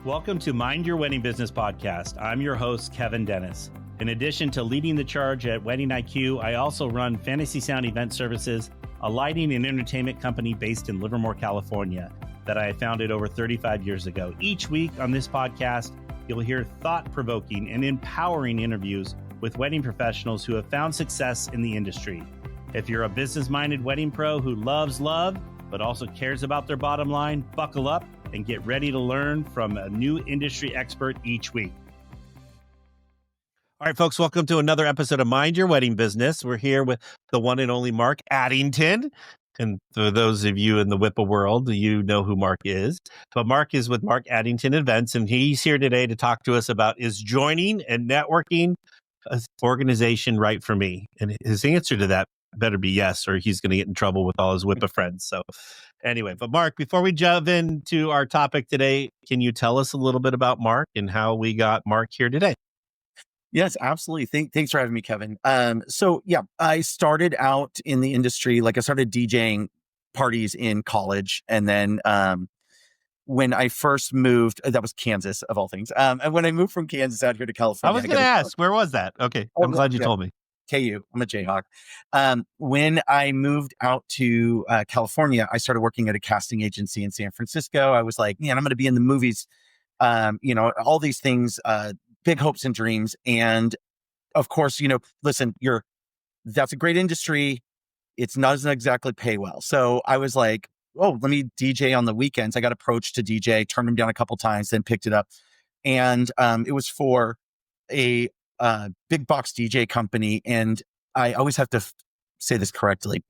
Welcome to Mind Your Wedding Business Podcast. I'm your host, Kevin Dennis. In addition to leading the charge at Wedding IQ, I also run Fantasy Sound Event Services, a lighting and entertainment company based in Livermore, California, that I founded over 35 years ago. Each week on this podcast, you'll hear thought-provoking and empowering interviews with wedding professionals who have found success in the industry. If you're a business-minded wedding pro who loves love, but also cares about their bottom line, buckle up and get ready to learn from a new industry expert each week. All right, folks, welcome to another episode of Mind Your Wedding Business. We're here with the one and only Mark Addington. And for those of you in the WIPA world, you know who Mark is. But Mark is with Mark Addington Events, and he's here today to talk to us about, is joining and networking an organization right for me? And his answer to that better be yes, or he's going to get in trouble with all his WIPA friends. So anyway, but Mark, before we jump into our topic today, can you tell us a little bit about Mark and how we got Mark here today? Yes, absolutely. Thanks for having me, Kevin. I started out in the industry. I started DJing parties in college. And then when I first moved, that was Kansas of all things. And when I moved from Kansas out here to California. I was going to ask, where was that? Okay. I'm glad you told me. KU. I'm a Jayhawk. When I moved out to California, I started working at a casting agency in San Francisco. I was like, man, I'm going to be in the movies. All these things, big hopes and dreams. And of course, listen, that's a great industry. It doesn't exactly pay well. So I was like, oh, let me DJ on the weekends. I got approached to DJ, turned them down a couple times, then picked it up. And it was for a big box DJ company. And I always have to say this correctly.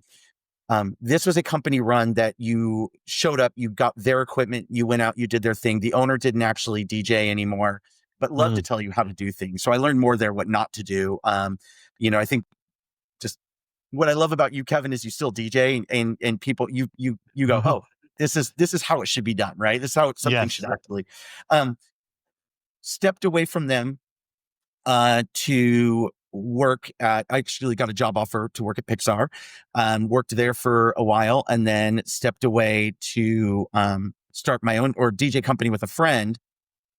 This was a company run that you showed up, you got their equipment, you went out, you did their thing. The owner didn't actually DJ anymore, but loved to tell you how to do things. So I learned more there, what not to do. I think just what I love about you, Kevin, is you still DJ and people, you go, oh, this is how it should be done, right? This is how something should actually, stepped away from them, to work I actually got a job offer to work at Pixar, worked there for a while, and then stepped away to start my own DJ company with a friend.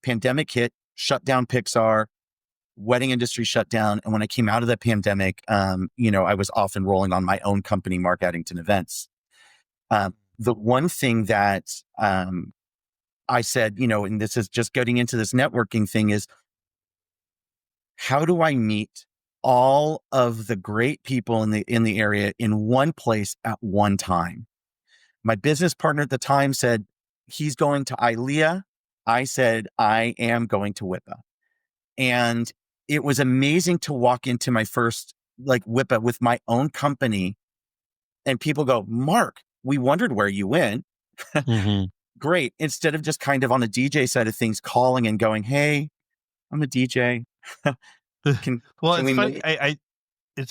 Pandemic hit, shut down Pixar, wedding industry shut down. And when I came out of the pandemic, I was off and rolling on my own company, Mark Addington Events. The one thing that I said, and this is just getting into this networking thing, is how do I meet all of the great people in the area in one place at one time? My business partner at the time said he's going to ILEA. I said I am going to WIPA. And it was amazing to walk into my first WIPA with my own company, and people go, Mark, we wondered where you went. Great. Instead of just kind of on a DJ side of things, calling and going, hey, I'm a DJ. It's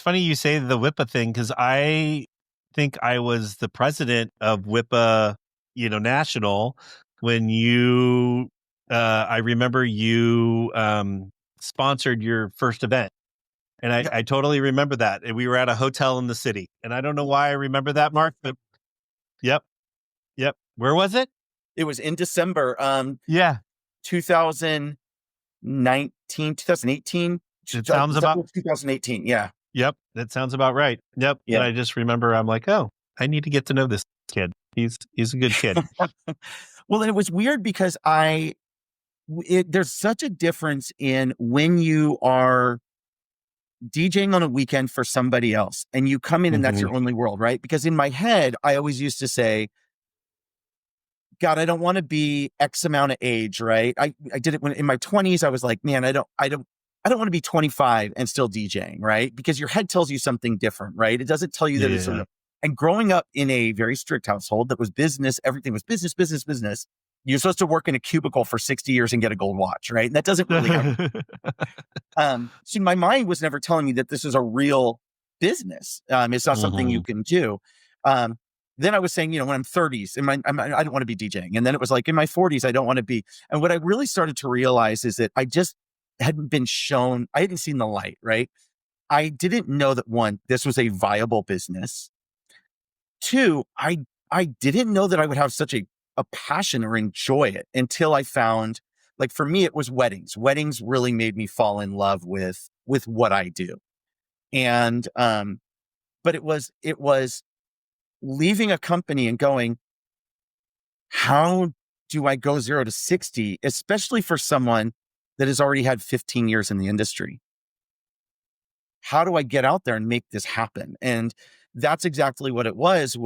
funny you say the WIPA thing, because I think I was the president of WIPA, national, when you, I remember you sponsored your first event. And I totally remember that. And we were at a hotel in the city. And I don't know why I remember that, Mark, but yep. Where was it? It was in December. 2018. It sounds about 2018. Yeah. Yep. That sounds about right. Yep. Yeah. And I just remember, I'm like, oh, I need to get to know this kid. He's a good kid. Well, and it was weird because there's such a difference in when you are DJing on a weekend for somebody else and you come in and that's your only world, right? Because in my head, I always used to say, God, I don't want to be X amount of age, right? I did it when in my 20s. I was like, man, I don't want to be 25 and still DJing, right? Because your head tells you something different, right? It doesn't tell you that it's and growing up in a very strict household that was business, everything was business. You're supposed to work in a cubicle for 60 years and get a gold watch, right? And that doesn't really happen. So my mind was never telling me that this is a real business. It's not something you can do. Then I was saying, when I'm 30s, I don't want to be DJing. And then it was like in my 40s, I don't want to be. And what I really started to realize is that I just hadn't been shown, I hadn't seen the light, right? I didn't know that, one, this was a viable business. Two, I didn't know that I would have such a passion or enjoy it until I found like for me, it was weddings. Weddings really made me fall in love with what I do. And, but it was leaving a company and going, how do I go 0 to 60, especially for someone that has already had 15 years in the industry? How do I get out there and make this happen? And that's exactly what it was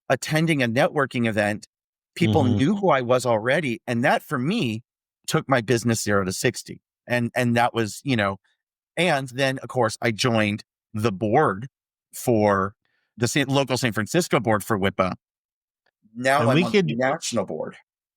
attending a networking event. People Mm-hmm. knew who I was already. And that for me took my business 0 to 60. And that was, and then of course I joined the board for the local San Francisco board for WIPA. Now And I'm we on could the national board.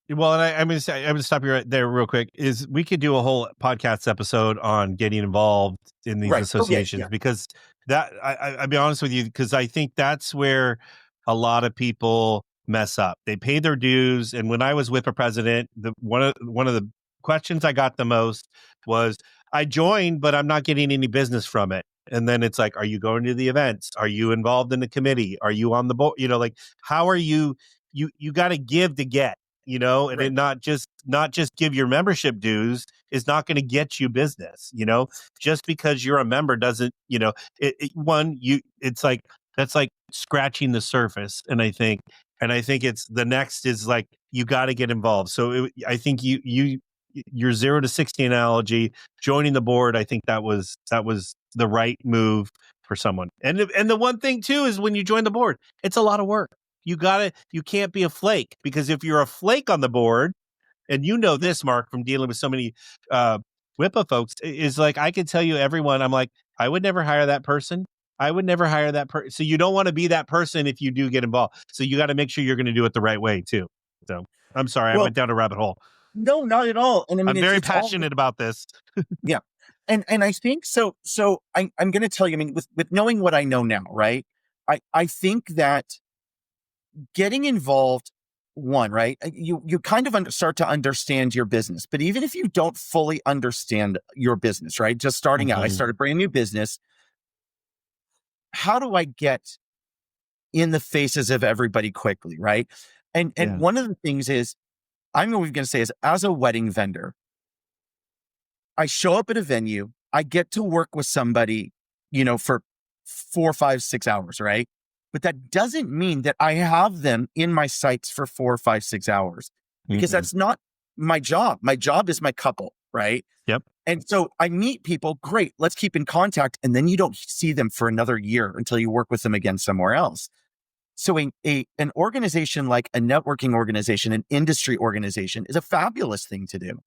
Well, and I'm going to stop you right there real quick. Is we could do a whole podcast episode on getting involved in these Right. Okay. associations Yeah. because that I'll be honest with you, because I think that's where a lot of people mess up. They pay their dues, and when I was WIPA president, one of the questions I got the most was, I joined, but I'm not getting any business from it. And then it's like, are you going to the events? Are you involved in the committee? Are you on the board? Like, how are you? You got to give to get. And Right. it not just give your membership dues is not going to get you business. Just because you're a member doesn't, it's like, that's like scratching the surface. And I think it's the next is like, you got to get involved. So I think your 0 to 60 analogy, joining the board, I think that was the right move for someone. And the one thing too is when you join the board, it's a lot of work. You can't be a flake, because if you're a flake on the board, and this, Mark, from dealing with so many WIPA folks, is like, I can tell you everyone, I'm like, I would never hire that person. I would never hire that person. So you don't want to be that person if you do get involved. So you got to make sure you're going to do it the right way too. So I'm sorry, I Well, went down a rabbit hole. no, not at all. And I mean, I'm very it's all, passionate about this. yeah. And I think so. So I'm going to tell you, I mean, with knowing what I know now, right? I think that getting involved, one, right? You kind of start to understand your business, but even if you don't fully understand your business, right? Just starting out, I started a brand new business. How do I get in the faces of everybody quickly, right? And one of the things is, I'm going to say is, as a wedding vendor, I show up at a venue, I get to work with somebody, for 4, 5, 6 hours, right? But that doesn't mean that I have them in my sites for 4, 5, 6 hours, because that's not my job. My job is my couple, right? Yep. And so I meet people, great, let's keep in contact. And then you don't see them for another year until you work with them again somewhere else. So an organization like a networking organization, an industry organization, is a fabulous thing to do.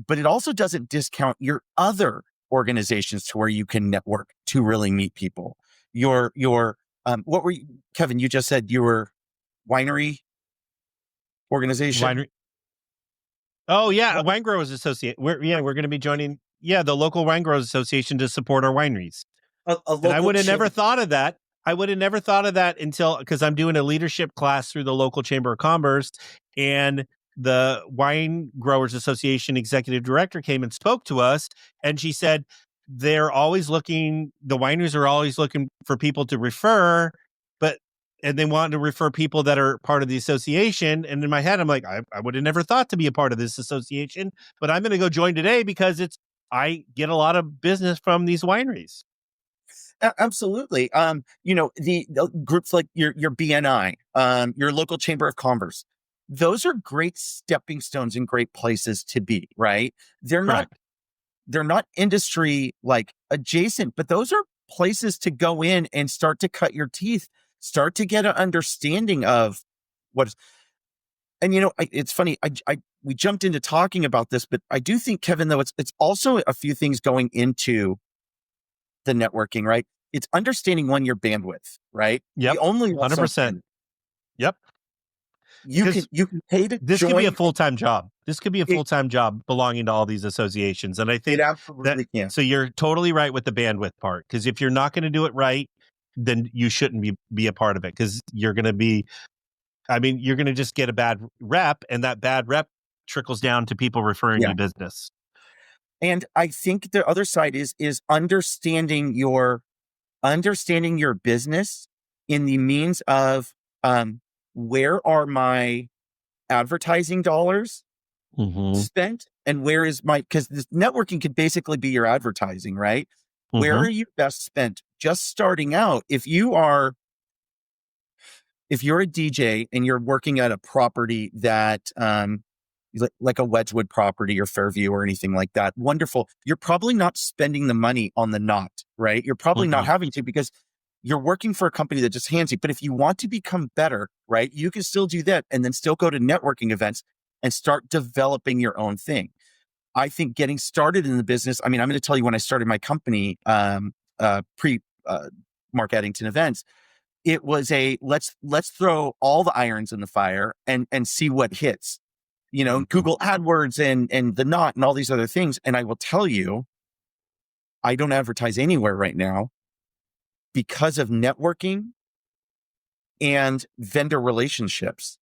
But it also doesn't discount your other organizations to where you can network to really meet people. What were you, Kevin? You just said you were winery organization. Oh yeah, Wine Growers Association. We're going to be joining the local Wine Growers Association to support our wineries. And I would have never thought of that. I would have never thought of that because I'm doing a leadership class through the local Chamber of Commerce, and the Wine Growers Association executive director came and spoke to us, and she said the wineries are always looking for people to refer, and they want to refer people that are part of the association. And in my head, I'm like, I would have never thought to be a part of this association, but I'm going to go join today because I get a lot of business from these wineries. Absolutely. The groups like your BNI, your local Chamber of Commerce, those are great stepping stones and great places to be, right? They're not industry like adjacent, but those are places to go in and start to cut your teeth, start to get an understanding of what is. And it's funny. We jumped into talking about this, but I do think, Kevin, though, it's also a few things going into the networking, right? It's understanding your bandwidth, right? Yep. You only 100%. Yep. You can pay to this join. could be a full-time job. This could be a full-time job belonging to all these associations. And I think it absolutely can. So you're totally right with the bandwidth part, because if you're not going to do it right, then you shouldn't be a part of it, because you're going to just get a bad rep, and that bad rep trickles down to people referring you business. And I think the other side is understanding your business in the means of, where are my advertising dollars Mm-hmm. spent, and where is my, because this networking could basically be your advertising, right? Where Mm-hmm. are you best spent? Just starting out, if you're a DJ and you're working at a property that like a Wedgwood property or Fairview or anything like that, wonderful. You're probably not spending the money on the knot, right? You're probably not Mm-mm. having to, because you're working for a company that just hands you. But if you want to become better, right, you can still do that and then still go to networking events and start developing your own thing. I think getting started in the business, I mean, I'm going to tell you, when I started my company, pre Mark Addington Events, it was a let's throw all the irons in the fire and see what hits. Mm-hmm. Google AdWords and the Knot and all these other things. And I will tell you, I don't advertise anywhere right now because of networking and vendor relationships.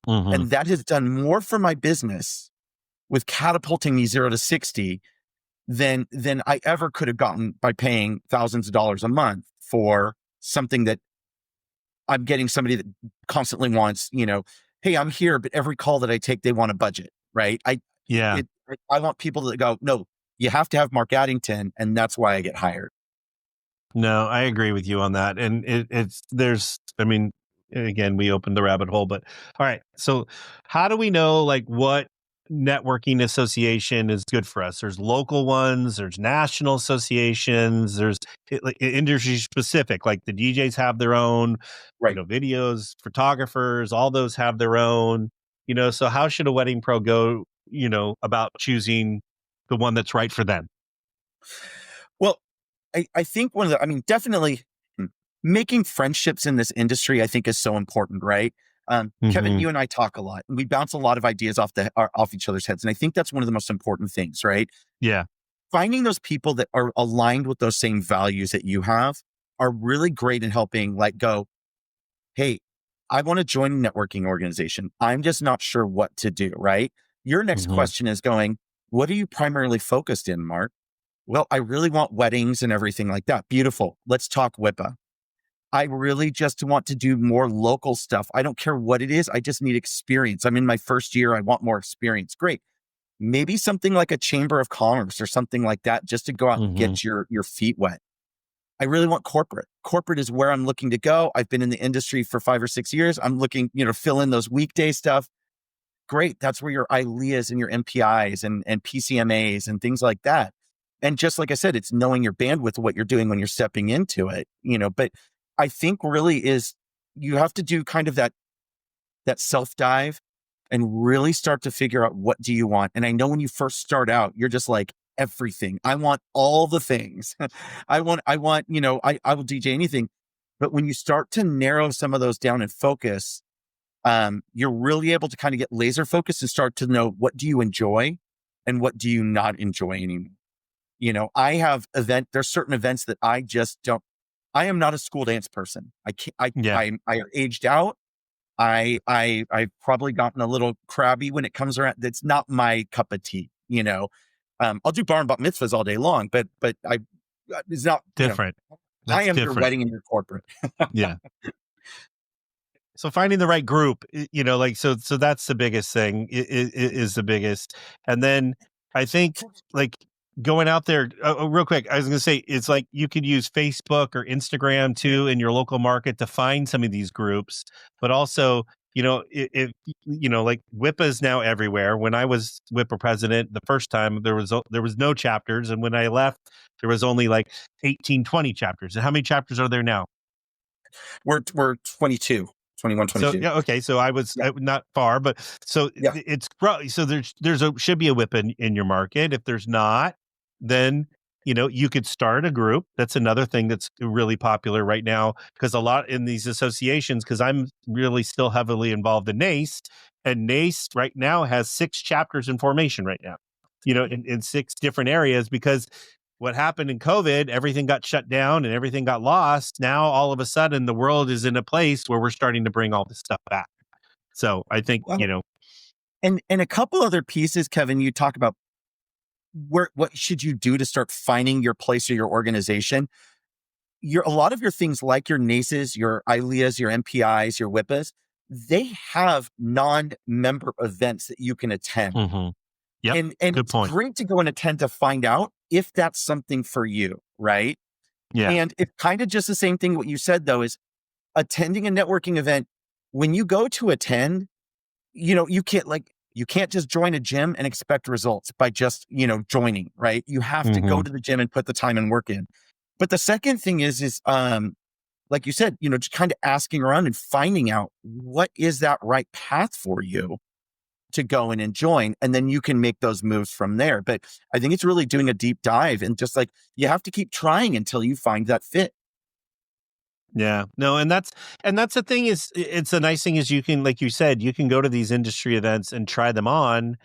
Mm-hmm. And that has done more for my business with catapulting me 0 to 60 than I ever could have gotten by paying thousands of dollars a month for something that I'm getting somebody that constantly wants, hey, I'm here, but every call that I take, they want a budget, right? Yeah. I want people that go, no, you have to have Mark Addington, and that's why I get hired. No, I agree with you on that. And I mean, again, we opened the rabbit hole, but all right. So how do we know like what networking association is good for us? There's local ones, there's national associations, there's like industry specific, like the DJs have their own, Right. videos, photographers, all those have their own, so how should a wedding pro go, about choosing the one that's right for them? Well, I think I mean, definitely making friendships in this industry, I think, is so important, right? Kevin, Hmm. you and I talk a lot, and we bounce a lot of ideas off each other's heads. And I think that's one of the most important things, right? Yeah. Finding those people that are aligned with those same values that you have are really great in helping, like, go, hey, I want to join a networking organization. I'm just not sure what to do, right? Your next Hmm. question is going, what are you primarily focused in, Mark? Well, I really want weddings and everything like that. Beautiful. Let's talk WIPA. I really just want to do more local stuff. I don't care what it is. I just need experience. I'm in my first year. I want more experience. Great. Maybe something like a chamber of commerce or something like that, just to go out and Hmm. get your feet wet. I really want corporate. Corporate is where I'm looking to go. I've been in the industry for 5 or 6 years. I'm looking, fill in those weekday stuff. Great. That's where your ILEAs and your MPIs and PCMAs and things like that. And just like I said, it's knowing your bandwidth, what you're doing when you're stepping into it, but I think really is, you have to do kind of that self dive and really start to figure out, what do you want? And I know when you first start out, you're just like, everything. I want all the things. I want, I will DJ anything. But when you start to narrow some of those down and focus, you're really able to kind of get laser focused and start to know, what do you enjoy and what do you not enjoy anymore. There's certain events that I just don't, I am not a school dance person. I can't, Yeah. I aged out. I've probably gotten a little crabby when it comes around. That's not my cup of tea. I'll do bar and bat mitzvahs all day long, but it's not, Different. I That's am your different. wedding and your corporate. Yeah. So finding the right group, like, so that's the biggest thing, is the biggest. And then I think like going out there, real quick, I was going to say, it's like you could use Facebook or Instagram too in your local market to find some of these groups, but also, if, like WIPA is now everywhere. When I was WIPA president the first time, there was no chapters. And when I left, there was only like 18, 20 chapters. And how many chapters are there now? We're 22, 21, So 22. yeah, okay. So I was Yeah. not far, but so Yeah. it's so should be a whip in your market. If there's not, then you could start a group. That's another thing that's really popular right now, because a lot in these associations. Because I'm really still heavily involved in NACE, and NACE right now has 6 chapters in formation right now. In 6 different areas, because what happened in COVID, everything got shut down and everything got lost. Now, all of a sudden, the world is in a place where we're starting to bring all this stuff back. So I think, Well, and a couple other pieces, Kevin, you talk about what should you do to start finding your place or your organization. A lot of your things, like your NACEs, your ILEAs, your MPIs, your WIPAs, they have non-member events that you can attend. mhm. Yep. And Good it's point. great to go and attend to find out if that's something for you, right? Yeah. And it's kind of just the same thing. What you said though is attending a networking event. When you go to attend, you can't just join a gym and expect results by just, joining, right? You have to go Hmm. to the gym and put the time and work in. But the second thing is, like you said, just kind of asking around and finding out what is that right path for you to go in and join. And then you can make those moves from there. But I think it's really doing a deep dive and just like, you have to keep trying until you find that fit. Yeah. No, and that's the thing is it's a nice thing is you can, like you said, you can go to these industry events and try them on.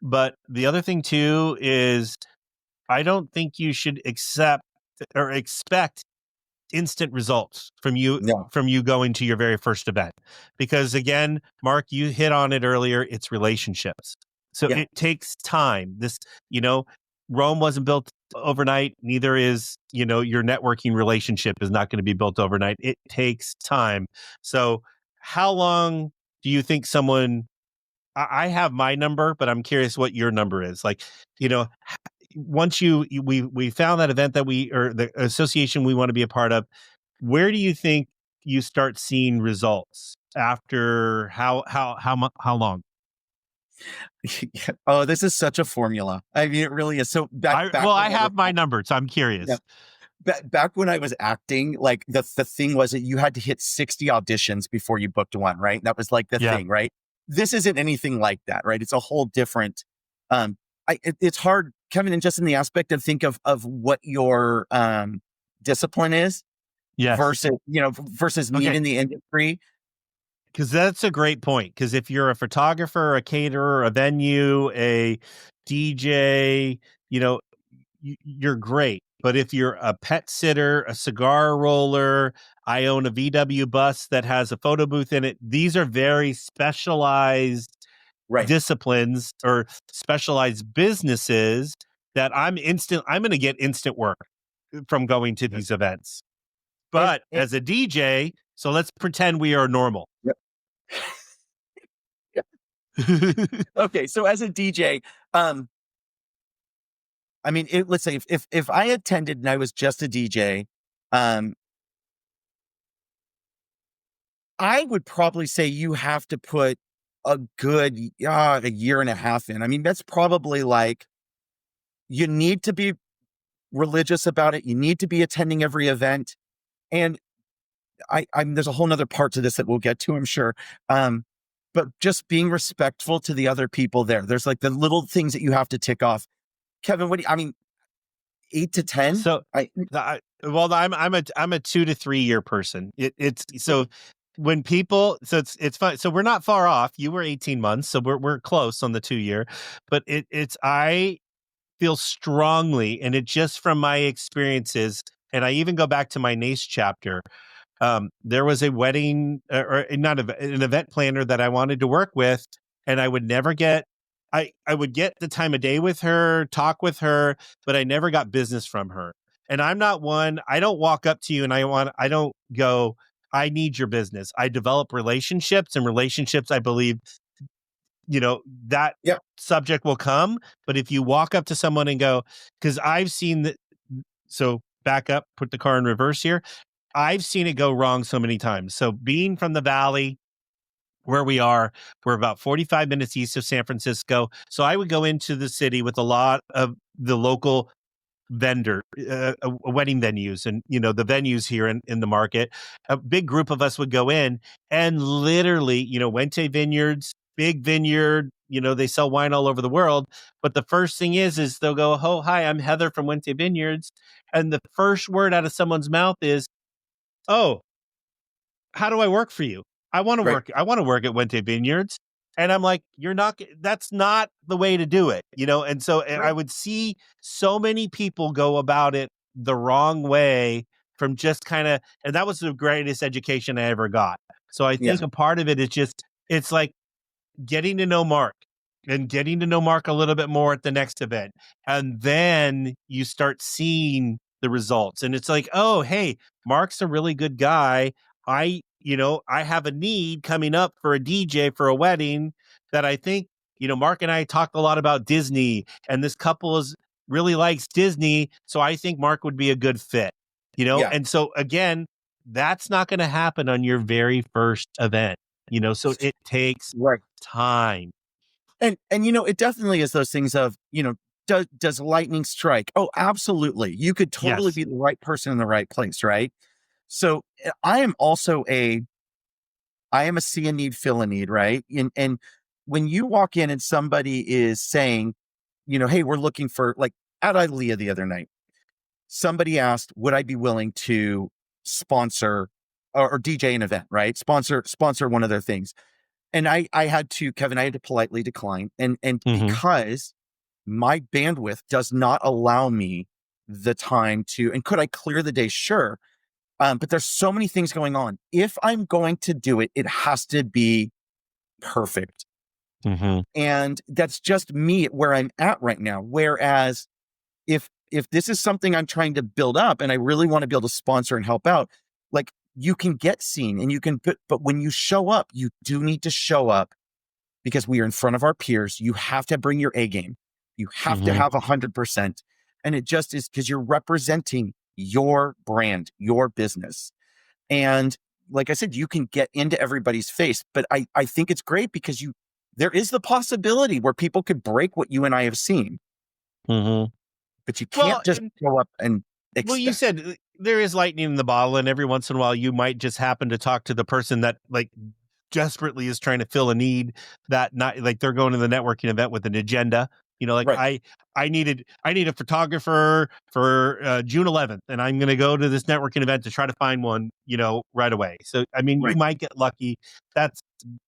But the other thing too is I don't think you should accept or expect instant results No. from you going to your very first event. Because again, Mark, you hit on it earlier, it's relationships. So Yeah. it takes time. You know, Rome wasn't built overnight, neither is, your networking relationship is not going to be built overnight. It takes time. So how long do you think someone I have my number, but I'm curious what your number is. Like, once we found that event that we or the association we want to be a part of, where do you think you start seeing results after how long? Oh, this is such a formula. I mean, it really is. So back when I I was have my number, so I'm yeah, curious. back when I was acting, like the thing was that you had to hit 60 auditions before you booked one, right? That was like the Yeah. thing, right? This isn't anything like that, right? It's a whole different um it's hard, Kevin, and just in the aspect of think of what your discipline is Yes. versus need Okay. in the industry. Because that's a great point. Because if you're a photographer, a caterer, a venue, a DJ, you know, you're great. But if you're a pet sitter, a cigar roller, I own a VW bus that has a photo booth in it. These are very specialized Right. disciplines or specialized businesses that I'm going to get instant work from going to these events. And, But and as a DJ, so let's pretend we are normal. yep. Okay, so as a DJ, um, I mean, let's say if I attended and I was just a DJ, um, I would probably say you have to put a good a year and a half in. I mean, that's probably like you need to be religious about it. You need to be attending every event, and I'm there's a whole nother part to this that we'll get to, I'm sure. Um, but just being respectful to the other people there. There's like the little things that you have to tick off. Kevin, I mean, 8 to 10. So, well, I'm a 2 to 3 year person. It's so when people, so it's fun. So we're not far off. You were 18 months, so we're close on the 2 year. But I feel strongly, and it just from my experiences, and I even go back to my NACE chapter. There was a wedding or not an event planner that I wanted to work with, and I would never get. I would get the time of day with her, talk with her, but I never got business from her. And I'm not one. I don't walk up to you and I don't go. I need your business. I develop relationships, and relationships, I believe, that Yeah. subject will come. But if you walk up to someone and go, because I've seen that. So back up, put the car in reverse here. I've seen it go wrong so many times. So being from the Valley where we are, we're about 45 minutes east of San Francisco. So I would go into the city with a lot of the local wedding venues and, the venues here in the market. A big group of us would go in and literally, Wente Vineyards, big vineyard, they sell wine all over the world. But the first thing is they'll go, oh, hi, I'm Heather from Wente Vineyards. And the first word out of someone's mouth is, oh, how do I work for you? I want to Right. work. I want to work at Wente Vineyards. And I'm like, that's not the way to do it,? And so I Right. would see so many people go about it the wrong way from just and that was the greatest education I ever got. So I Yeah. think a part of it is it's like getting to know Mark and getting to know Mark a little bit more at the next event. And then you start seeing the results. And it's like, oh, hey, Mark's a really good guy. I have a need coming up for a DJ for a wedding that I think Mark and I talk a lot about Disney, and this couple really likes Disney, so I think Mark would be a good fit. Yeah. And so again, that's not going to happen on your very first event. So it takes Right. time. And it definitely is those things of, does lightning strike? Oh, absolutely. You could totally Yes. be the right person in the right place, right? So I am also I am a see a need, fill a need, right? And when you walk in and somebody is saying, hey, we're looking for, like, at ILEA the other night, somebody asked, would I be willing to sponsor or DJ an event, right? Sponsor one of their things. And I had to, Kevin, I had to politely decline. And Hmm. because my bandwidth does not allow me the time to, and could I clear the day? Sure. But there's so many things going on. If I'm going to do it, it has to be perfect. Hmm. And that's just me where I'm at right now. Whereas if this is something I'm trying to build up and I really want to be able to sponsor and help out, like, you can get seen and you can but when you show up, you do need to show up because we are in front of our peers. You have to bring your A game. You have to Hmm. have 100%. And it just is because you're representing your brand, your business. And like I said, you can get into everybody's face, but I think it's great because there is the possibility where people could break what you and I have seen, Hmm. but you can't Well, just show up and Well, you expect. said there is lightning in the bottle, and every once in a while you might just happen to talk to the person that like desperately is trying to fill a need that not like they're going to the networking event with an agenda. Like Right, I need a photographer for June 11th, and I'm going to go to this networking event to try to find one, right away. So I mean, you right. might get lucky. That's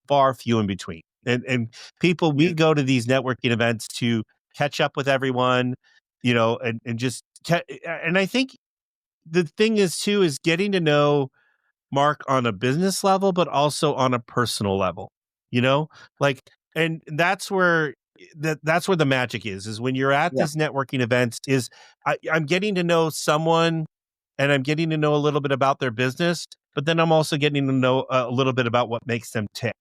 far few in between. And people, Yeah, we go to these networking events to catch up with everyone, and just and I think the thing is too is getting to know Mark on a business level, but also on a personal level, you know, like, and that's where the magic is when you're at yeah, these networking events is I'm getting to know someone and I'm getting to know a little bit about their business, but then I'm also getting to know a little bit about what makes them tick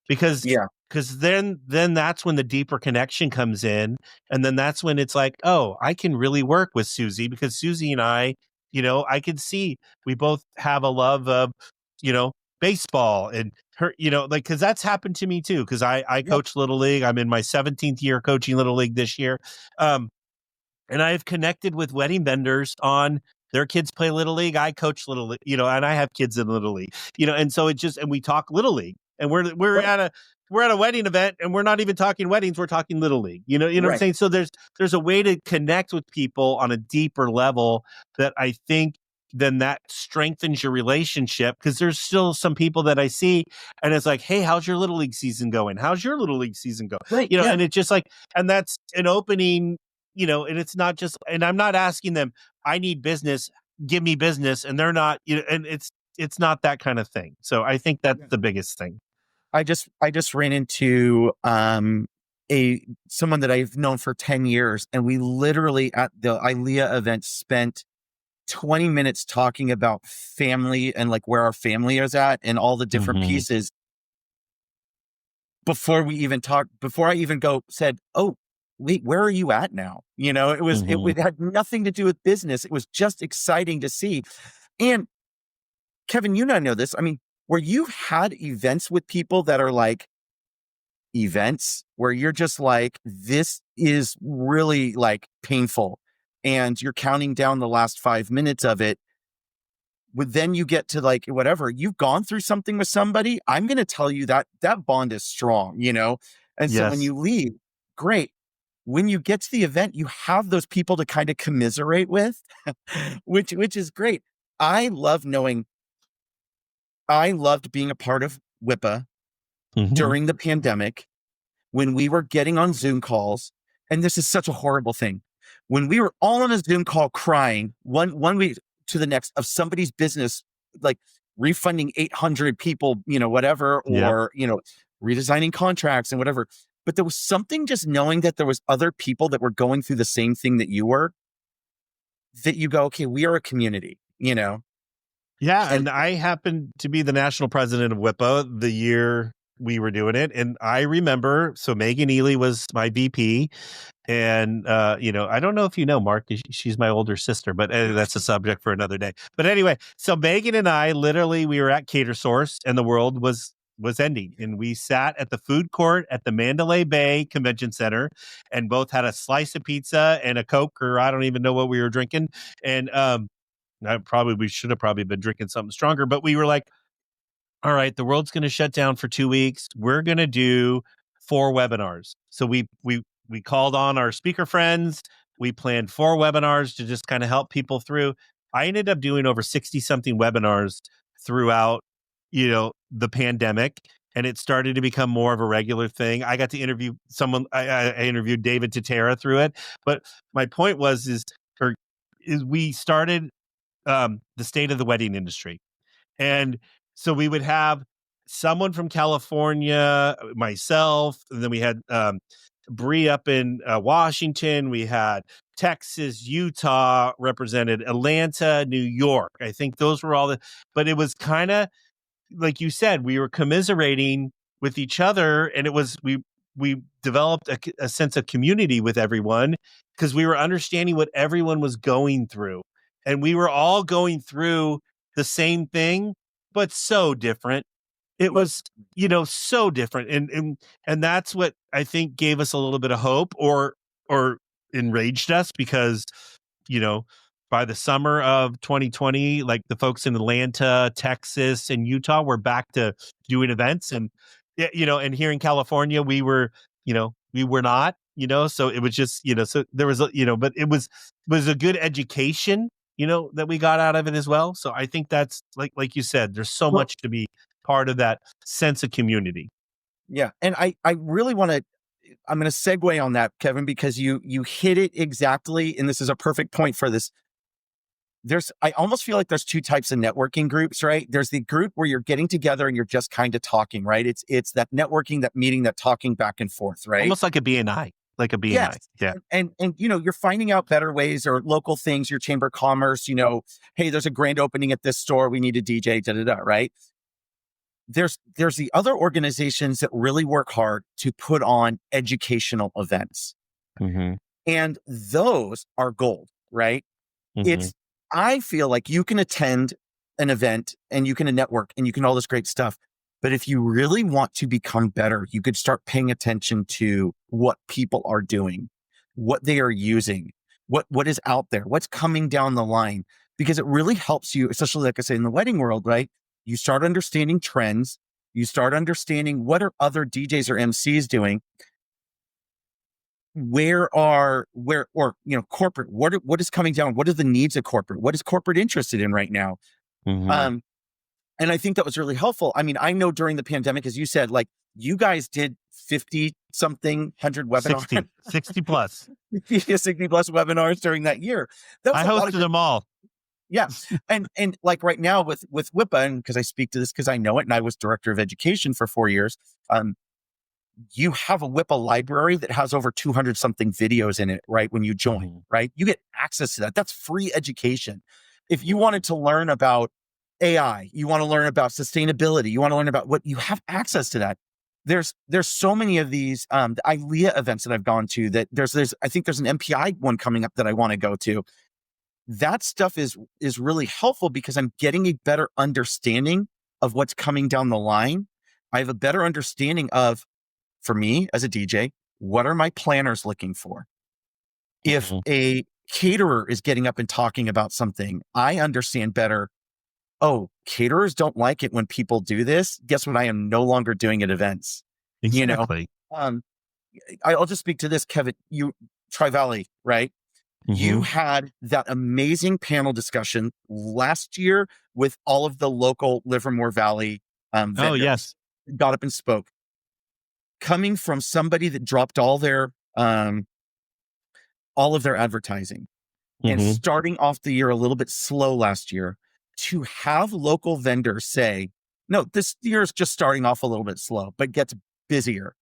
because yeah, then that's when the deeper connection comes in. And then that's when it's like, oh, I can really work with Susie because Susie and I can see we both have a love of, you know, baseball and her, like, cause that's happened to me too. Cause I yeah. coach Little League. I'm in my 17th year coaching Little League this year. Um, and I've connected with wedding vendors on their kids play Little League. I coach Little League, and I have kids in Little League, and so and we talk Little League and Right, we're at a wedding event and we're not even talking weddings. We're talking Little League, what I'm right. saying? So there's a way to connect with people on a deeper level that I think then that strengthens your relationship because there's still some people that I see and it's like, hey, how's your Little League season going? How's your Little League season go? Right, yeah, And it's just like, and that's an opening, and it's not just, and I'm not asking them, I need business, give me business. And they're not, and it's not that kind of thing. So I think that's yeah. the biggest thing. I just ran into a someone that I've known for 10 years, and we literally at the ILEA event spent 20 minutes talking about family and like where our family is at and all the different Hmm. pieces before I even said, oh, wait, where are you at now? Hmm. It had nothing to do with business. It was just exciting to see. And Kevin, you know this. I mean, where you've had events with people that are like events where you're just like, this is really like painful. And you're counting down the last 5 minutes of it. But then you get to like whatever you've gone through something with somebody. I'm going to tell you that that bond is strong. And so when Yes. you leave, great. When you get to the event, you have those people to kind of commiserate with, which is great. I love knowing I loved being a part of WIPA Hmm. during the pandemic when we were getting on Zoom calls. And this is such a horrible thing. When we were all on a Zoom call crying one week to the next of somebody's business, like refunding 800 people, whatever, Yep. or, redesigning contracts and whatever. But there was something just knowing that there was other people that were going through the same thing that you were, that you go, okay, we are a community. Yeah. And And I happened to be the national president of WIPA the year we were doing it. And I remember, so Megan Ely was my VP. And, I don't know if you know, Mark, she's my older sister, but that's a subject for another day. But anyway, so Megan and I, literally, we were at Cater Source and the world was ending. And we sat at the food court at the Mandalay Bay Convention Center and both had a slice of pizza and a Coke, or I don't even know what we were drinking. And we should have probably been drinking something stronger, but we were like, all right, the world's going to shut down for 2 weeks. We're going to do 4 webinars. So we called on our speaker friends. We planned 4 webinars to just kind of help people through. I ended up doing over 60 something webinars throughout, the pandemic. And it started to become more of a regular thing. I got to interview someone. I interviewed David Tatera through it. But my point is we started the state of the wedding industry. And so we would have someone from California, myself, and then we had Bree up in Washington. We had Texas, Utah represented, Atlanta, New York. I think those were all but it was kind of like you said, we were commiserating with each other, and we developed a sense of community with everyone because we were understanding what everyone was going through, and we were all going through the same thing, but so different. It was, so different, and that's what I think gave us a little bit of hope, or enraged us, because by the summer of 2020, like the folks in Atlanta, Texas, and Utah were back to doing events, and and here in California, we were not, so it was just, so there was but it was a good education, that we got out of it as well. So I think that's like you said, there's so much to be part of that sense of community. Yeah. And I really want to, I'm going to segue on that, Kevin, because you hit it exactly. And this is a perfect point for this. I almost feel like there's 2 types of networking groups, right? There's the group where you're getting together and you're just kind of talking, right? It's that networking, that meeting, that talking back and forth, right? Almost like a BNI. Yes. Yeah. And you're finding out better ways or local things, your chamber of commerce, hey, there's a grand opening at this store. We need a DJ, right? There's the other organizations that really work hard to put on educational events. Mm-hmm. And those are gold, right? Mm-hmm. I feel like you can attend an event and you can network and you can all this great stuff. But if you really want to become better, you could start paying attention to what people are doing, what they are using, what is out there, what's coming down the line, because it really helps you, especially like I say in the wedding world, right? You start understanding trends. You start understanding what are other DJs or MCs doing. Corporate, what is coming down? What are the needs of corporate? What is corporate interested in right now? Mm-hmm. And I think that was really helpful. I mean, I know during the pandemic, as you said, like you guys did 50 something 100 webinars, 60 plus 60 plus webinars during that year. I hosted them all. Yeah. And like right now with WIPA, and because I speak to this because I know it, and I was director of education for 4 years. You have a WIPA library that has over 200 something videos in it, right? When you join, right? You get access to that. That's free education. If you wanted to learn about AI, you want to learn about sustainability, you want to learn about what, you have access to that. There's so many of these, the ILEA events that I've gone to, that I think there's an MPI one coming up that I want to go to. That stuff is really helpful because I'm getting a better understanding of what's coming down the line. I have a better understanding of, for me as a DJ, what are my planners looking for? If a caterer is getting up and talking about something, I understand better. Oh, caterers don't like it when people do this. Guess what? I am no longer doing at events. Exactly. I'll just speak to this, Kevin. Tri-Valley, right? Mm-hmm. You had that amazing panel discussion last year with all of the local Livermore Valley vendors. Oh, yes. Got up and spoke. Coming from somebody that dropped all of their advertising and starting off the year a little bit slow last year, to have local vendors say, no, this year is just starting off a little bit slow, but gets busier.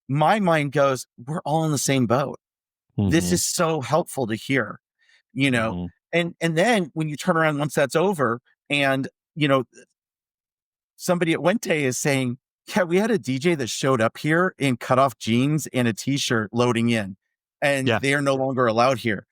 My mind goes, we're all in the same boat. This is so helpful to hear, and then when you turn around once that's over and, somebody at Wente is saying, Yeah, we had a DJ that showed up here in cutoff jeans and a t-shirt loading in, and Yeah. they are no longer allowed here.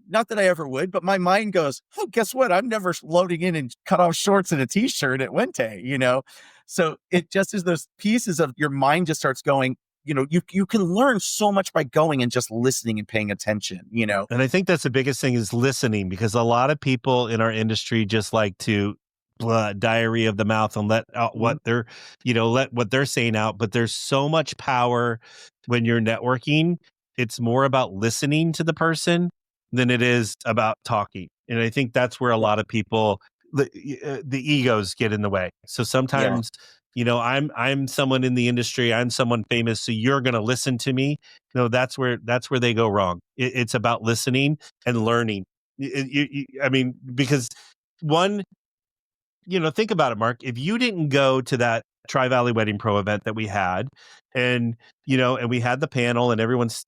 Not that I ever would, but my mind goes, oh, guess what? I'm never loading in cutoff shorts and a t-shirt at Wente, you know? So it just is those pieces of your mind just starts going, you can learn so much by going and just listening and paying attention, you know? And I think that's the biggest thing is listening, because a lot of people in our industry just like to diarrhea of the mouth and let out Mhm. what they're, let what they're saying out. But there's so much power when you're networking. It's more about listening to the person than it is about talking. And I think that's where a Yeah. lot of people, the egos get in the way. So Yeah. sometimes, I'm someone in the industry, I'm someone famous, so you're going to listen to me. No, that's where they go wrong. It's about listening and learning. I mean, because one, think about it, Mark. If you didn't go to that Tri Valley Wedding Pro event that we had, and and we had the panel and everyone's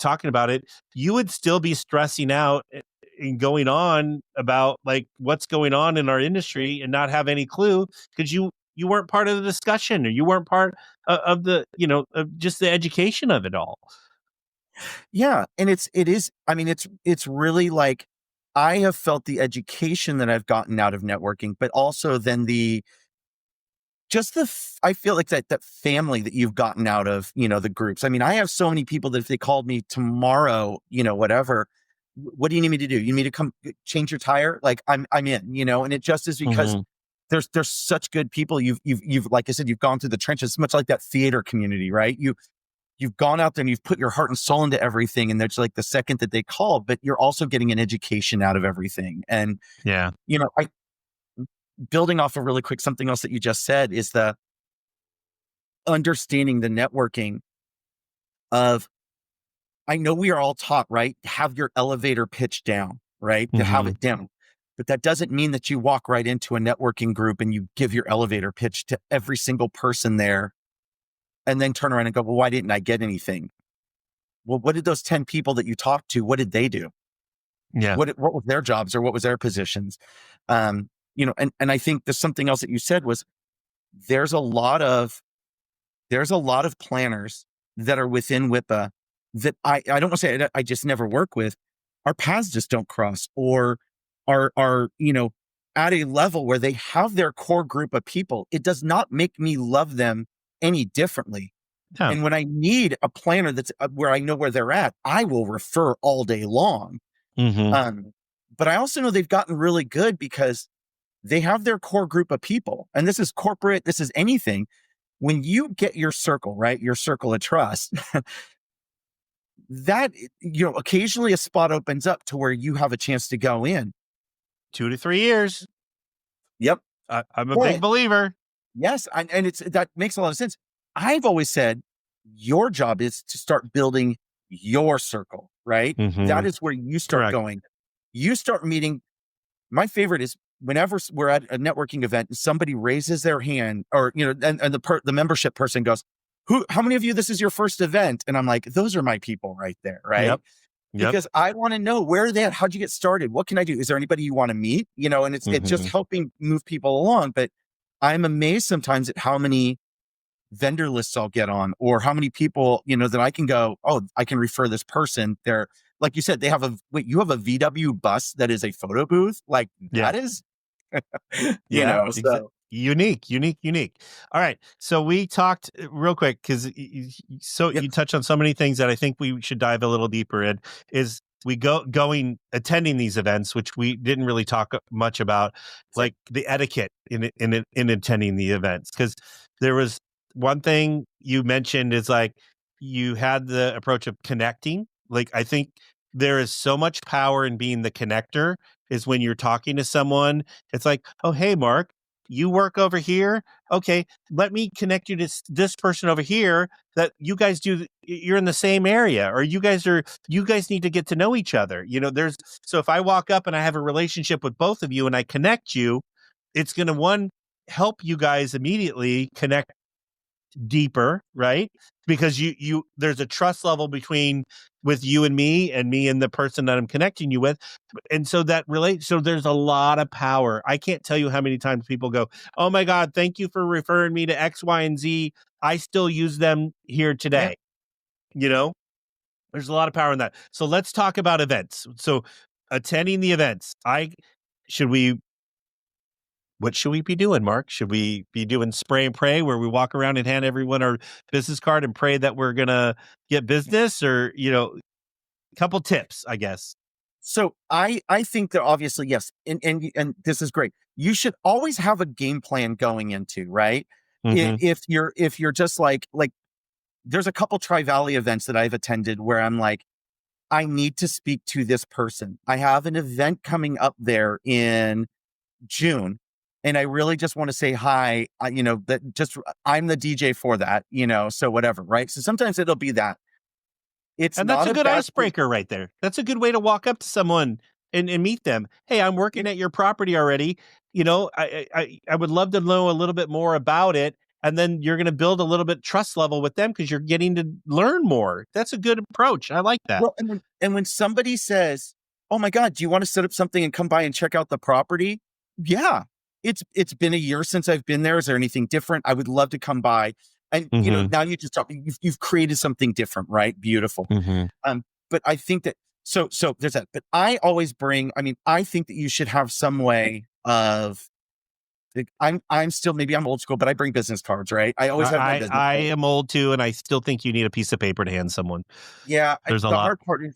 talking about it, you would still be stressing out and going on about like what's going on in our industry and not have any clue, because you weren't part of the discussion, or you weren't part of the of just the education of it all. Yeah. And I mean, it's really like, I have felt the education that I've gotten out of networking, but also then I feel like that family that you've gotten out of, the groups. I mean, I have so many people that if they called me tomorrow, whatever, what do you need me to do? You need me to come change your tire? Like I'm in, and it just is because Hmm. there's such good people. You've like I said, you've gone through the trenches. It's much like that theater community, right? You've gone out there and you've put your heart and soul into everything. And there's like the second that they call, but you're also getting an education out of everything. And, Yeah. I building off of really quick, something else that you just said is the understanding the networking of, I know we are all taught, right? Have your elevator pitch down, right? To have Hmm. it down. But that doesn't mean that you walk right into a networking group and you give your elevator pitch to every single person there and then turn around and go, well, why didn't I get anything? Well, what did those 10 people that you talked to, what did they do? Yeah. What was their jobs or what was their positions? And I think there's something else that you said was there's a lot of planners that are within WIPA that I don't want to say I just never work with. Our paths just don't cross, or are at a level where they have their core group of people. It does not make me love them any differently. Yeah. And when I need a planner that's where I know where they're at, I will refer all day long. Hmm. Um, but I also know they've gotten really good because they have their core group of people, and this is corporate, this is anything. When you get your circle, right? Your circle of trust, that, occasionally a spot opens up to where you have a chance to go in. 2 to 3 years. Yep. I'm a big But believer. yes, and that makes a lot of sense. I've always said your job is to start building your circle, right? Hmm. That is where you start Correct. going. You start meeting. My favorite is whenever we're at a networking event and somebody raises their hand, or and the membership person goes, how many of you, this is your first event? And I'm like, those are my people right there, right? Yep. Yep. Because I want to know where are they at, how'd you get started, what can I do, is there anybody you want to meet, and it's just Hmm. helping move people along. But I'm amazed sometimes at how many vendor lists I'll get on, or how many people, that I can go, oh, I can refer this person. They're, like you said, they have you have a VW bus that is a photo booth. Like Yeah. that is, Yeah. so Unique, unique, unique. All right. So we talked real quick because yep. you touched on so many things that I think we should dive a little deeper in. Is we attending these events, which we didn't really talk much about, Sure. like the etiquette in attending the events. Because there was one thing you mentioned is like you had the approach of connecting. Like I think there is so much power in being the connector. Is when you're talking to someone, it's like, oh, hey, Mark, you work over here. Okay, let me connect you to this person over here that you guys do. You're in the same area, or you guys need to get to know each other. So if I walk up and I have a relationship with both of you and I connect you, it's going to, one, help you guys immediately connect deeper, right? Because there's a trust level with you and me and the person that I'm connecting you with. And so so there's a lot of power. I can't tell you how many times people go, "Oh my God, thank you for referring me to X, Y, and Z. I still use them here Yeah. today." You know, there's a lot of power in that. So let's talk about events. So attending the events, should we what should we be doing, Mark? Should we be doing spray and pray where we walk around and hand everyone our business card and pray that we're going to get business, or, a couple tips, I guess. So I think that obviously, yes. And this is great. You should always have a game plan going into, right? Mm-hmm. If you're just like, there's a couple Tri-Valley events that I've attended where I'm like, I need to speak to this person. I have an event coming up there in June, and I really just want to say hi. I'm the DJ for that, so whatever, right? So sometimes it'll be that. It's And that's not a a good bad thing. icebreaker right there. That's a good way to walk up to someone and meet them. Hey, I'm working at your property already. I would love to know a little bit more about it. And then you're going to build a little bit trust level with them because you're getting to learn more. That's a good approach. I like that. Well, and when somebody says, "Oh my God, do you want to set up something and come by and check out the property?" Yeah, it's been a year since I've been there. Is there anything different? I would love to come by. And Mm-hmm. now you've created something different, right? Beautiful. Mm-hmm. But I think that so there's that. But I always I think that you should have some way of. I'm still, maybe I'm old school, but I bring business cards, right? I always have my business I card. am old too, and I still think you need a piece of paper to hand someone. Yeah, There's a the lot. hard part is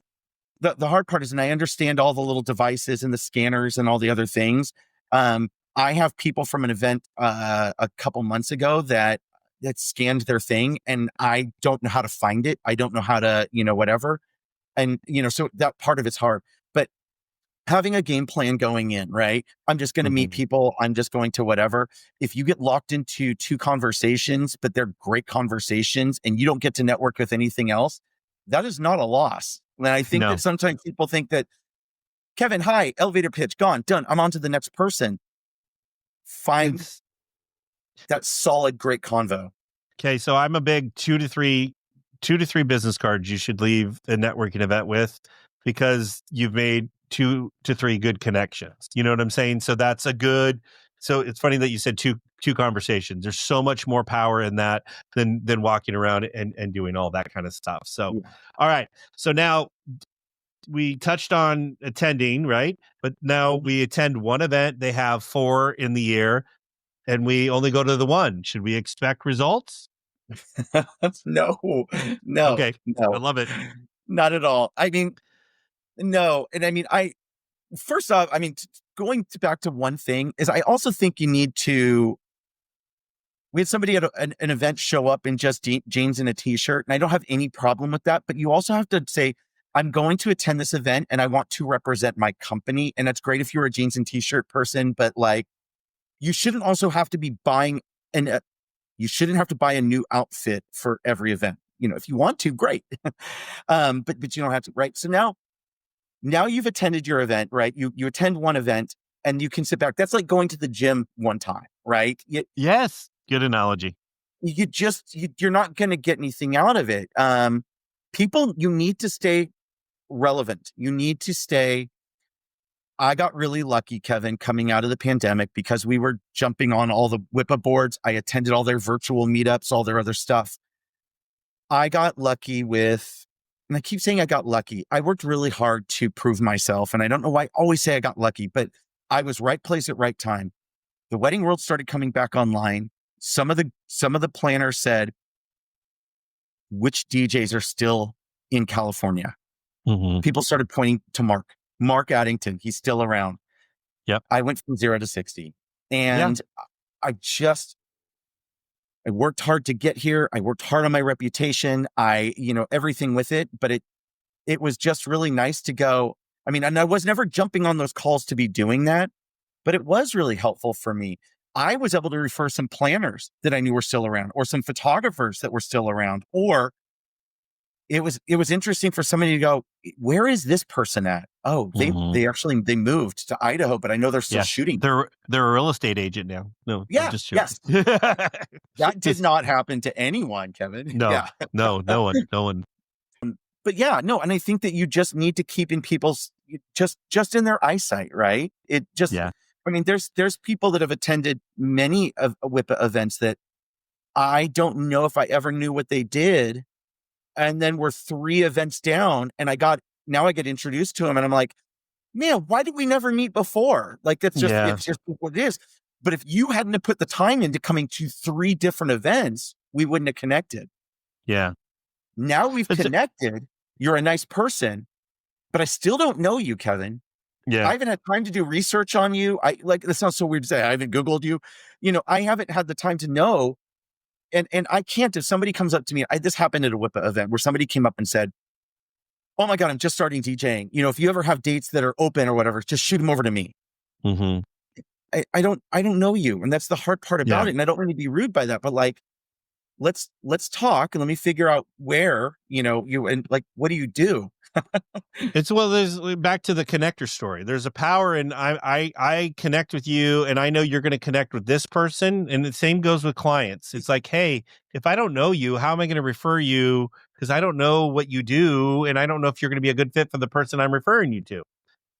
the hard part is, and I understand all the little devices and the scanners and all the other things. I have people from an event a couple months ago that scanned their thing, and I don't know how to find it. I don't know how to, whatever. And so that part of it's hard. But having a game plan going in, right? I'm just going to meet Mm-hmm. people. I'm just going to whatever. If you get locked into two conversations, but they're great conversations and you don't get to network with anything else, that is not a loss. And I think No. that sometimes people think that, Kevin, hi, elevator pitch, gone, done. I'm on to the next person. Find It's that solid, great convo. okay. So I'm a big 2 to 3 business cards you should leave a networking event with, because you've made 2 to 3 good connections. You know what I'm saying? So that's a good. So it's funny that you said two conversations. There's so much more power in that than walking around and doing all that kind of stuff. So, Yeah. all right. So now we touched on attending, right? But now we attend one event. They have 4 in the year, and we only go to the one. Should we expect results? No, no, Okay. I no, love it. not at all. I mean, no. And I mean, first off, back to one thing is, I also think you need to. We had somebody at an event show up in just jeans and a t-shirt, and I don't have any problem with that. But you also have to say, I'm going to attend this event and I want to represent my company. And that's great if you're a jeans and t-shirt person, but like, you shouldn't also have to be buying you shouldn't have to buy a new outfit for every event. If you want to, great. But you don't have to, right? So now you've attended your event, right? You attend one event and you can sit back. That's like going to the gym one time, right? Yes. Good analogy. You're not going to get anything out of it. People, you need to stay relevant. You need to stay. I got really lucky, Kevin, coming out of the pandemic, because we were jumping on all the WIPA boards. I attended all their virtual meetups, all their other stuff. I got lucky and I keep saying I got lucky. I worked really hard to prove myself. And I don't know why I always say I got lucky, but I was right place at right time. The wedding world started coming back online. Some of the planners said, which DJs are still in California? Mm-hmm. People started pointing to Mark Addington. He's still around. Yep. I went from 0 to 60, and I worked hard to get here. I worked hard on my reputation. Everything with it, but it was just really nice to go. I mean, and I was never jumping on those calls to be doing that, but it was really helpful for me. I was able to refer some planners that I knew were still around, or some photographers that were still around, or it was interesting for somebody to go, where is this person at? Oh, they actually they moved to Idaho, but I know they're still shooting. They're a real estate agent now. No, I'm Yeah, just joking. yes. That did not happen to anyone, Kevin. No, Yeah. no one. But yeah, no, and I think that you just need to keep in people's just in their eyesight, right? It just, Yeah. I mean, there's people that have attended many of WIPA events that I don't know if I ever knew what they did, and then we're 3 events down, and now I get introduced to them, and I'm like, man, why did we never meet before? Like it's just what it is. But if you hadn't have put the time into coming to 3 different events, we wouldn't have connected. Yeah. Now we've connected. You're a nice person, but I still don't know you, Kevin. Yeah. I haven't had time to do research on you. That sounds so weird to say. I haven't Googled you. I haven't had the time to know. And I can't, if somebody comes up to me, this happened at a WIPA event where somebody came up and said, oh my God, I'm just starting DJing. If you ever have dates that are open or whatever, just shoot them over to me. Mm-hmm. I don't know you. And that's the hard part about it. And I don't want to be rude by that, but like, let's talk and let me figure out where, you, and like, what do you do? There's back to the connector story. There's a power in I connect with you, and I know you're going to connect with this person, and the same goes with clients. It's like, hey, if I don't know you, how am I going to refer you? Because I don't know what you do, and I don't know if you're going to be a good fit for the person I'm referring you to.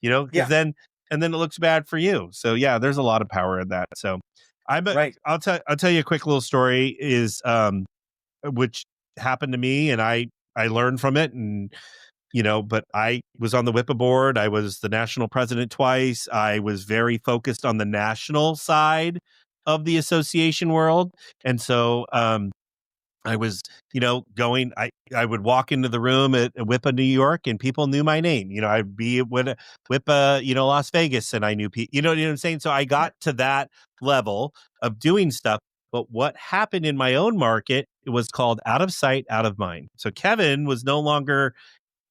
Because then it looks bad for you. So yeah, there's a lot of power in that. So I'll tell you a quick little story is which happened to me, and I learned from it, and but I was on the WIPA board. I was the national president twice. I was very focused on the national side of the association world. And so I was, going, I would walk into the room at WIPA New York and people knew my name. I'd be at WIPA, Las Vegas, and I knew people, you know what I'm saying? So I got to that level of doing stuff. But what happened in my own market, it was called out of sight, out of mind. So Kevin was no longer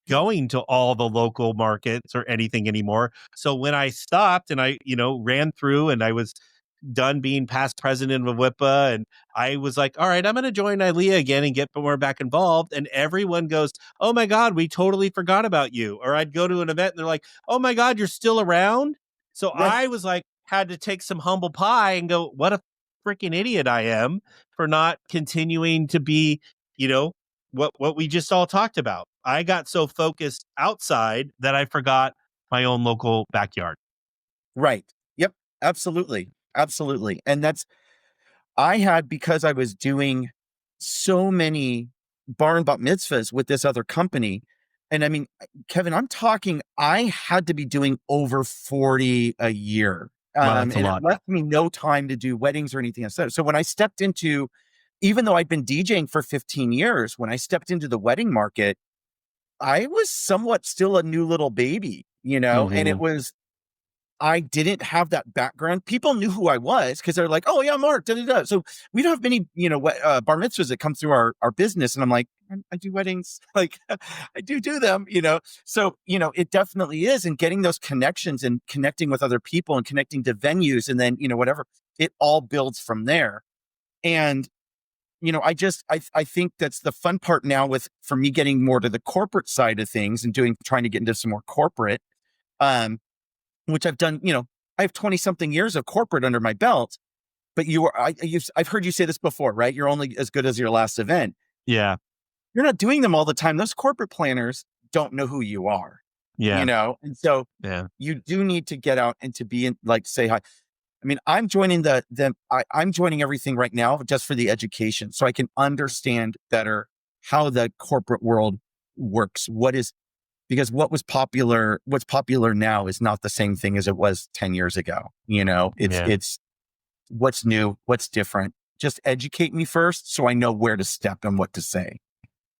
going to all the local markets or anything anymore. So when I stopped and I, ran through and I was done being past president of WIPA, and I was like, all right, I'm going to join ILEA again and get more back involved. And everyone goes, oh my God, we totally forgot about you. Or I'd go to an event and they're like, oh my God, you're still around. So I was like, had to take some humble pie and go, what a freaking idiot I am for not continuing to be, what we just all talked about. I got so focused outside that I forgot my own local backyard. Right. Yep. Absolutely. Absolutely. And because I was doing so many bar and bat mitzvahs with this other company. And I mean, Kevin, I'm talking, I had to be doing over 40 a year. Wow, that's a lot. It left me no time to do weddings or anything else. So when I stepped into, even though I'd been DJing for 15 years, when I stepped into the wedding market, I was somewhat still a new little baby, and I didn't have that background. People knew who I was because they're like, oh yeah, Mark, da, da, da. So we don't have many, bar mitzvahs that come through our business. And I'm like, I do weddings. Like I do them, So, it definitely is. And getting those connections and connecting with other people and connecting to venues and then, whatever, it all builds from there. And I think that's the fun part now for me getting more to the corporate side of things and trying to get into some more corporate, which I've done, I have 20 something years of corporate under my belt, but I've heard you say this before, right? You're only as good as your last event. Yeah. You're not doing them all the time. Those corporate planners don't know who you are, and so you do need to get out and to be in, like, say hi. I mean, I'm joining I'm joining everything right now just for the education so I can understand better how the corporate world works. Because what's popular now is not the same thing as it was 10 years ago. It's what's new, what's different. Just educate me first so I know where to step and what to say.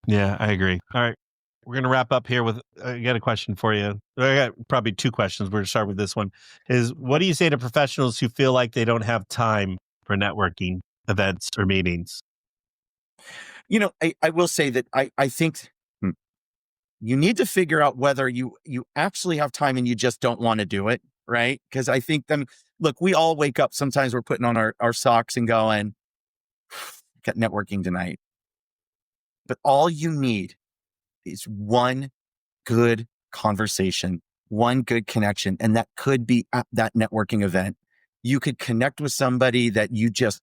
Yeah, I agree. All right. We're going to wrap up here with, I got a question for you. I got probably 2 questions. We're going to start with this one is, what do you say to professionals who feel like they don't have time for networking events or meetings? I will say that I think you need to figure out whether you actually have time and you just don't want to do it. Right. Because I think look, we all wake up. Sometimes we're putting on our socks and going, got networking tonight. But all you need is one good conversation, one good connection. And that could be at that networking event. You could connect with somebody that you just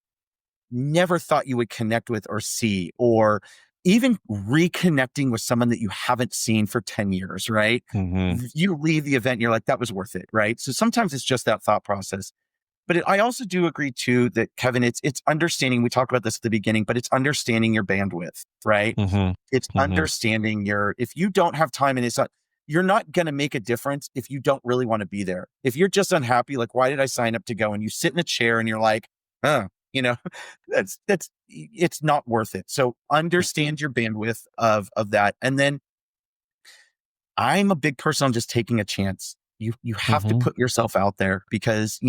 never thought you would connect with or see, or even reconnecting with someone that you haven't seen for 10 years, right? Mm-hmm. You leave the event and you're like, that was worth it, right? So sometimes it's just that thought process. But I also do agree too that, Kevin, it's understanding. We talked about this at the beginning, but it's understanding your bandwidth, right? It's Mm-hmm. Mm-hmm. understanding if you don't have time and you're not going to make a difference if you don't really want to be there. If you're just unhappy, like, why did I sign up to go? And you sit in a chair and you're like, you know, it's not worth it. So understand your bandwidth of that. And then I'm a big person on just taking a chance. You have to Mm-hmm. put yourself out there because,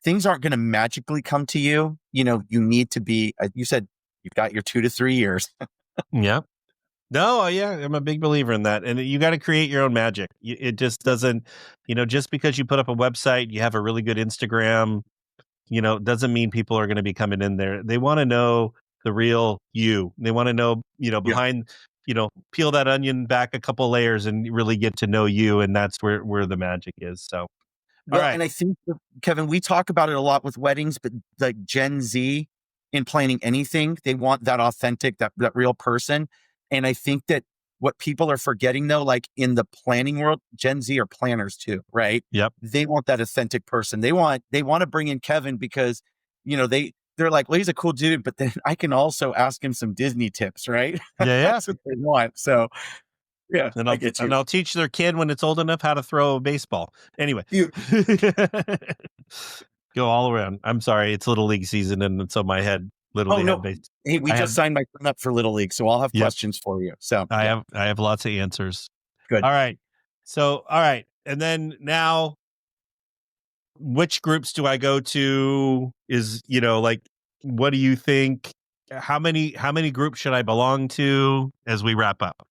things aren't going to magically come to you. You need to be, you said you've got your 2 to 3 years. Yeah. No, yeah, I'm a big believer in that. And you got to create your own magic. It just doesn't, just because you put up a website, you have a really good Instagram, doesn't mean people are going to be coming in there. They want to know the real you. They want to know, Yeah. behind, peel that onion back a couple layers and really get to know you. And that's where the magic is. So, all Well, right. and I think, Kevin, we talk about it a lot with weddings, but like Gen Z in planning anything, they want that authentic, that real person. And I think that what people are forgetting though, like in the planning world, Gen Z are planners too, right? Yep. They want that authentic person. They want to bring in Kevin because, they're like, well, he's a cool dude, but then I can also ask him some Disney tips, right? Yeah. Yeah. That's what they want. So yeah, And I get you. I'll teach their kid when it's old enough how to throw a baseball. Anyway. You Go all around. I'm sorry, it's little league season, and so my head Oh literally had no. base. Hey, we I just have signed my son up for Little League, so I'll have Yep. questions for you. So I yeah, have lots of answers. good. All right. So all right. And then now which groups do I go to? Is like what do you think? How many groups should I belong to as we wrap up?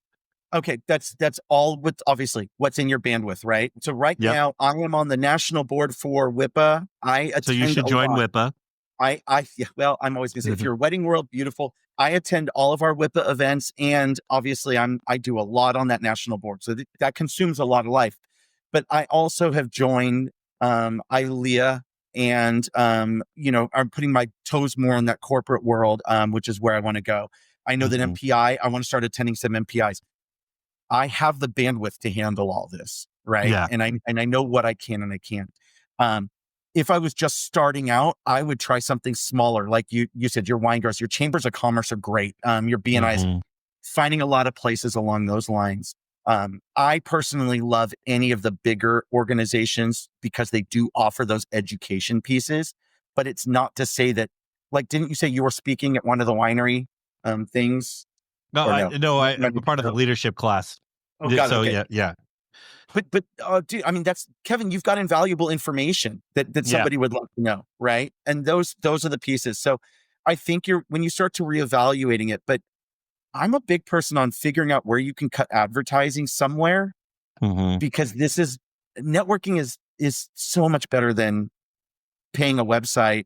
Okay, that's all with obviously what's in your bandwidth, right? So right Yep. now I am on the national board for WIPA. I So you attend should a join lot. WIPA. Yeah, well, I'm always gonna say if you're Wedding World, beautiful. I attend all of our WIPA events, and obviously I do a lot on that national board. So that consumes a lot of life. But I also have joined ILEA and I'm putting my toes more in that corporate world, which is where I want to go. I know that Mhm. MPI, I want to start attending some MPIs. I have the bandwidth to handle all this, right? Yeah. And I know what I can and I can't. Um, if I was just starting out, I would try something smaller. Like you said, your wine growers, your chambers of commerce are great. Your BNIs, Mhm. finding a lot of places along those lines. I personally love any of the bigger organizations because they do offer those education pieces, but it's not to say that, like, didn't you say you were speaking at one of the winery things No, or no? I'm a part of the leadership class. Oh, God. So Okay. yeah. But dude, I mean, that's Kevin. You've got invaluable information that Yeah. somebody would love to know, right? And those are the pieces. So, I think when you start to reevaluating it. But I'm a big person on figuring out where you can cut advertising somewhere Mhm. because networking is so much better than paying a website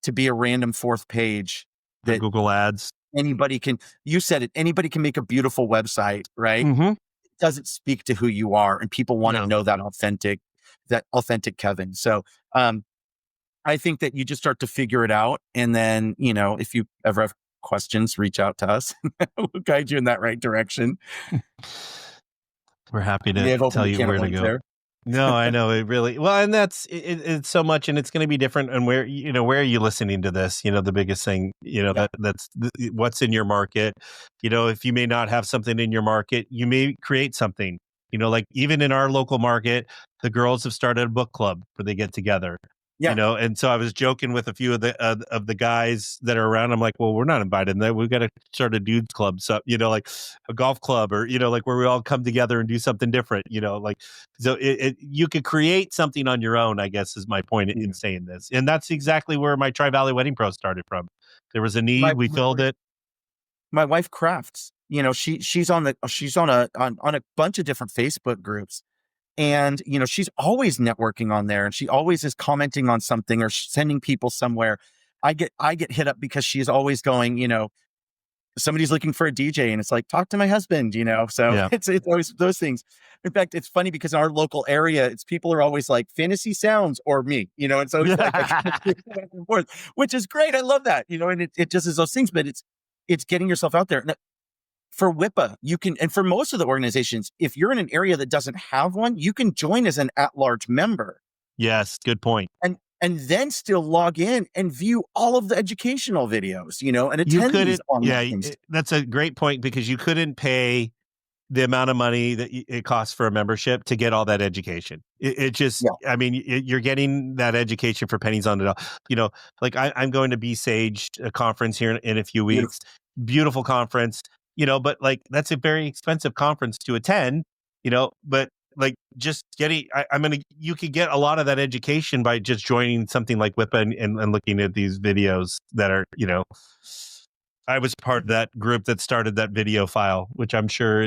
to be a random fourth page On that Google Ads. anybody can. You said it. Anybody can make a beautiful website, right? Mhm. Doesn't speak to who you are, and people want to No. know that authentic Kevin. So I think that you just start to figure it out, and then if you ever have questions, reach out to us. We'll guide you in that right direction. We're happy May to have opened tell a you can of where to worms go. there. No, I know it really well, and it's so much, and it's going to be different. And where are you listening to this? The biggest thing, Yeah, what's in your market. If you may not have something in your market, you may create something. Like even in our local market, the girls have started a book club where they get together. yeah, And so I was joking with a few of the guys that are around. I'm like, well, we're not invited. We've got to start a dudes club, so like a golf club, or like where we all come together and do something different. Like so you could create something on your own. I guess is my point yeah. in saying this, and that's exactly where my Tri Valley Wedding Pro started from. There was a My need, we my filled wife, it. my wife crafts. She's on a bunch of different Facebook groups. And, she's always networking on there and she always is commenting on something or sending people somewhere. I get hit up because she's always going, somebody's looking for a DJ and it's like, talk to my husband, so Yeah. it's always those things. In fact, it's funny because in our local area, people are always like Fantasy Sounds or me, and so it's like I kind of switch back and forth, which is great. I love that, and it just is those things, but it's getting yourself out there. Now, for WIPA, you can, and for most of the organizations, if you're in an area that doesn't have one, you can join as an at-large member. Yes, good point. And then still log in and view all of the educational videos, and attend these online things. That's a great point, because you couldn't pay the amount of money that it costs for a membership to get all that education. It just, yeah. I mean, you're getting that education for pennies on the dollar. Like I'm going to Be Sage, a conference here in a few weeks. Beautiful conference, but like that's a very expensive conference to attend, but like just getting, you could get a lot of that education by just joining something like WIPA and looking at these videos that are, I was part of that group that started that video file, which I'm sure,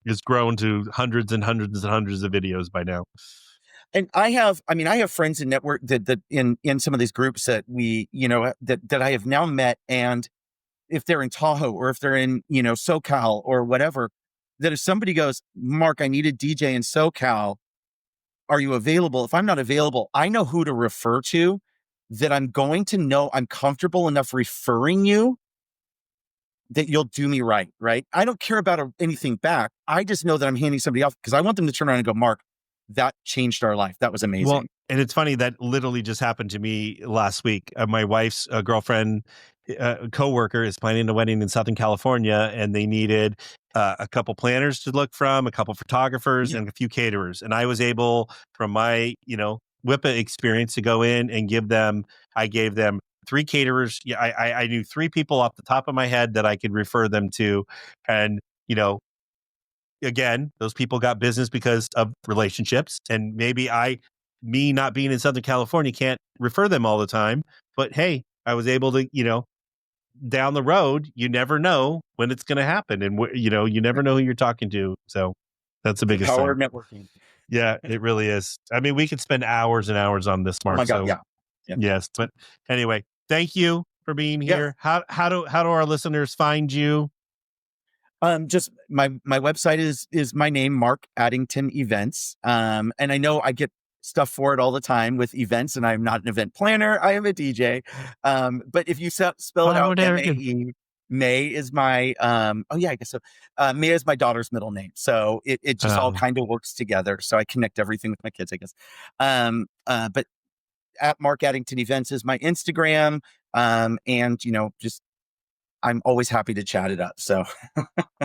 has grown to hundreds and hundreds and hundreds of videos by now. And I have friends in network that in some of these groups that we, that I have now met. And if they're in Tahoe or if they're in, SoCal or whatever, that if somebody goes, Mark, I need a DJ in SoCal, are you available? If I'm not available, I know who to refer to, that I'm going to know I'm comfortable enough referring you that you'll do me right? I don't care about anything back. I just know that I'm handing somebody off because I want them to turn around and go, Mark, that changed our life. That was amazing. Well, and it's funny, that literally just happened to me last week. My wife's girlfriend, coworker, is planning a wedding in Southern California, and they needed a couple planners to look from, a couple photographers, and a few caterers. And I was able, from my, WIPA experience, to go in and I gave them 3 caterers. Yeah, I knew 3 people off the top of my head that I could refer them to. And, again, those people got business because of relationships. And maybe me not being in Southern California can't refer them all the time. But hey, I was able to, down the road, you never know when it's going to happen. And, you never know who you're talking to. So that's the biggest power thing. of networking. Yeah, it really is. I mean, we could spend hours and hours on this, Mark. Oh my God, yeah. Yes. But anyway, thank you for being here. Yeah. How do our listeners find you? Just my website is my name, Mark Addington Events. And I know I get stuff for it all the time with events, and I'm not an event planner. I am a DJ. But if you spell it out, M-A-E, May is my, I guess so. May is my daughter's middle name. So it just all kind of works together. So I connect everything with my kids, I guess. But at Mark Addington Events is my Instagram. And, just, I'm always happy to chat it up. So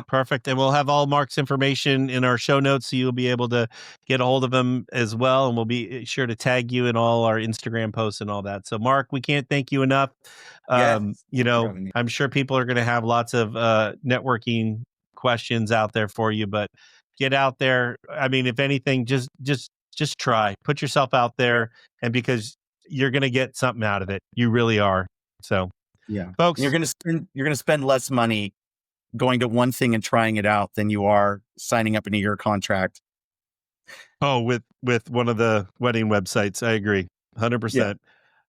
perfect. And we'll have all Mark's information in our show notes, so you'll be able to get a hold of him as well. And we'll be sure to tag you in all our Instagram posts and all that. So Mark, we can't thank you enough. I'm sure people are going to have lots of networking questions out there for you, but get out there. I mean, if anything, just try, put yourself out there, and because you're going to get something out of it. You really are. So yeah, folks, you're going to spend less money going to one thing and trying it out than you are signing up in a year contract. Oh, with one of the wedding websites. I agree. 100%. Yeah.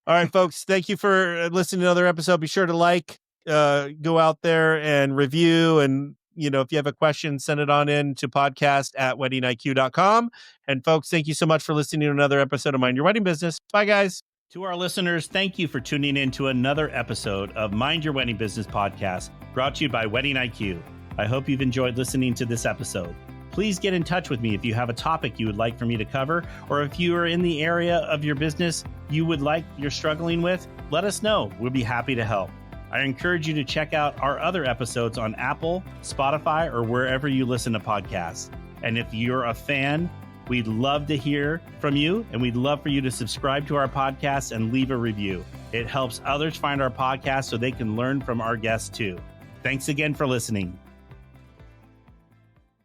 All right, folks. Thank you for listening to another episode. Be sure to go out there and review. And, if you have a question, send it on in to podcast@weddingiq.com. And folks, thank you so much for listening to another episode of Mind Your Wedding Business. Bye, guys. To our listeners, thank you for tuning in to another episode of Mind Your Wedding Business podcast, brought to you by Wedding IQ. I hope you've enjoyed listening to this episode. Please get in touch with me if you have a topic you would like for me to cover, or if you are in the area of your business you're struggling with, let us know. We'll be happy to help. I encourage you to check out our other episodes on Apple, Spotify, or wherever you listen to podcasts. And if you're a fan, we'd love to hear from you, and we'd love for you to subscribe to our podcast and leave a review. It helps others find our podcast so they can learn from our guests too. Thanks again for listening.